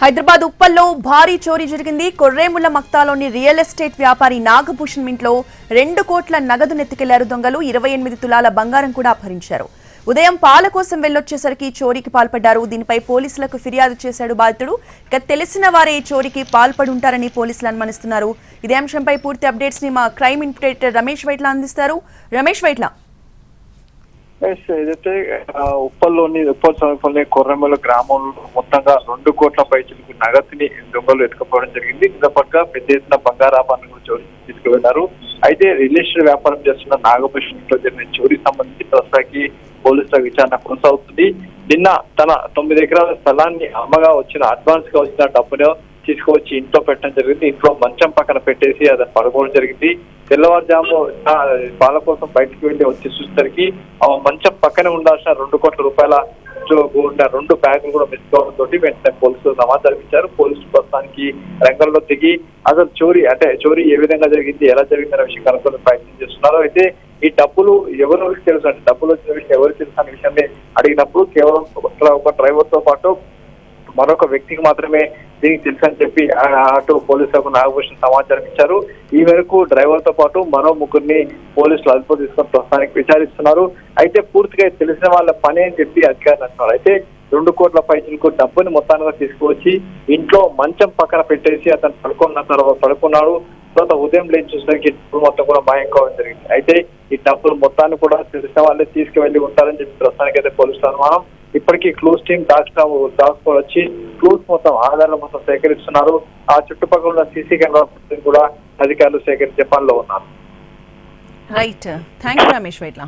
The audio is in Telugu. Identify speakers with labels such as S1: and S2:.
S1: హైదరాబాద్ ఉప్పల్లో భారీ చోరీ జరిగింది. కొర్రేముళ్ల మక్తాలోని రియల్ ఎస్టేట్ వ్యాపారి నాగభూషణ్ ఇంట్లో 2 కోట్ల నగదు నెత్తికెళ్లారు దొంగలు. 28 తులాల బంగారం కూడా అపహరించారు. ఉదయం పాల కోసం వెళ్లొచ్చేసరికి చోరీకి పాల్పడ్డారు. దీనిపై పోలీసులకు ఫిర్యాదు చేశాడు బాధితుడు. ఇక తెలిసిన వారే ఈ చోరీకి పాల్పడి ఉంటారని పోలీసులు అనుమానిస్తున్నారు. ఇదే అంశంపై పూర్తి అప్డేట్స్ ని మా క్రైమ్ ఇన్స్పెక్టర్ రమేష్ వైట్ల అందిస్తారు. రమేష్ వైట్ల,
S2: ఏదైతే ఉప్పల్ సమీపంలో కొర్రెమల గ్రామంలో మొత్తంగా 2 కోట్ల పైచిలకు నగదుని దొంగలు ఎత్తుకుపోవడం జరిగింది. ఇందులో పక్క పెద్ద ఎత్తున బంగారాభరణాలు చోరీ తీసుకువెళ్లారు. అయితే రియల్ ఎస్టేట్ వ్యాపారం చేస్తున్న నాగభూషణ్ ఇంట్లో జరిగిన చోరీ సంబంధించి ప్రస్తుతానికి పోలీసుల విచారణ కొనసాగుతుంది. నిన్న తన 9 ఎకరాల స్థలాన్ని అమ్మగా వచ్చిన అడ్వాన్స్ గా వచ్చిన డబ్బును తీసుకువచ్చి ఇంట్లో పెట్టడం జరిగింది. ఇంట్లో మంచం పక్కన పెట్టేసి అది పడుకోవడం జరిగింది. తెల్లవారుజాము పాల కోసం బయటకు వెళ్లి వచ్చి చూసేసరికి ఆ మంచం పక్కనే ఉండాల్సిన 2 కోట్ల రూపాయల 2 బ్యాగులు కూడా మిస్ కావడంతో వెంటనే పోలీసులు సమాచారం ఇచ్చారు. పోలీసులు ప్రస్తుతానికి రంగంలో దిగి అసలు చోరీ ఏ విధంగా జరిగింది, ఎలా జరిగిందనే విషయం కనుక్కొని ప్రయత్నం చేస్తున్నారు. అయితే ఈ డబ్బులు ఎవరికి తెలుసు అంటే డబ్బులు వచ్చిన విషయం ఎవరికి తెలుసు అనే విషయాన్ని అడిగినప్పుడు కేవలం ఒక డ్రైవర్ తో పాటు మరొక వ్యక్తికి మాత్రమే దీనికి తెలుసు అని చెప్పి అటు పోలీసులకు నాగభూషణ్ సమాచారం ఇచ్చారు. ఈ మేరకు డ్రైవర్ తో పాటు మరో 3 పోలీసులు అదుపు తీసుకొని ప్రస్తుతానికి విచారిస్తున్నారు. అయితే పూర్తిగా తెలిసిన వాళ్ళ పని అని చెప్పి అధికారులు అంటున్నారు. అయితే 2 కోట్ల పైసలకు డబ్బుని మొత్తానికి తీసుకువచ్చి ఇంట్లో మంచం పక్కన పెట్టేసి అతను పడుకున్నాడు. తర్వాత ఉదయం లేచి చూసరికి డబ్బులు మొత్తం కూడా మాయం కావడం జరిగింది. అయితే ఈ డబ్బులు మొత్తాన్ని కూడా తెలిసిన వాళ్ళే తీసుకువెళ్లి ఉంటారని చెప్పి ప్రస్తుతానికి అయితే పోలీసులు అనుమానం. ఇప్పటికీ క్లూస్ టీమ్ టాస్క్ వచ్చి క్లూస్ మొత్తం ఆధారాలు మొత్తం సేకరిస్తున్నారు. ఆ చుట్టుపక్కల ఉన్న సీసీ కెమెరా కూడా అధికారులు సేకరించే పనిలో ఉన్నారు.
S1: Right, thank you Ramesh Vaitla.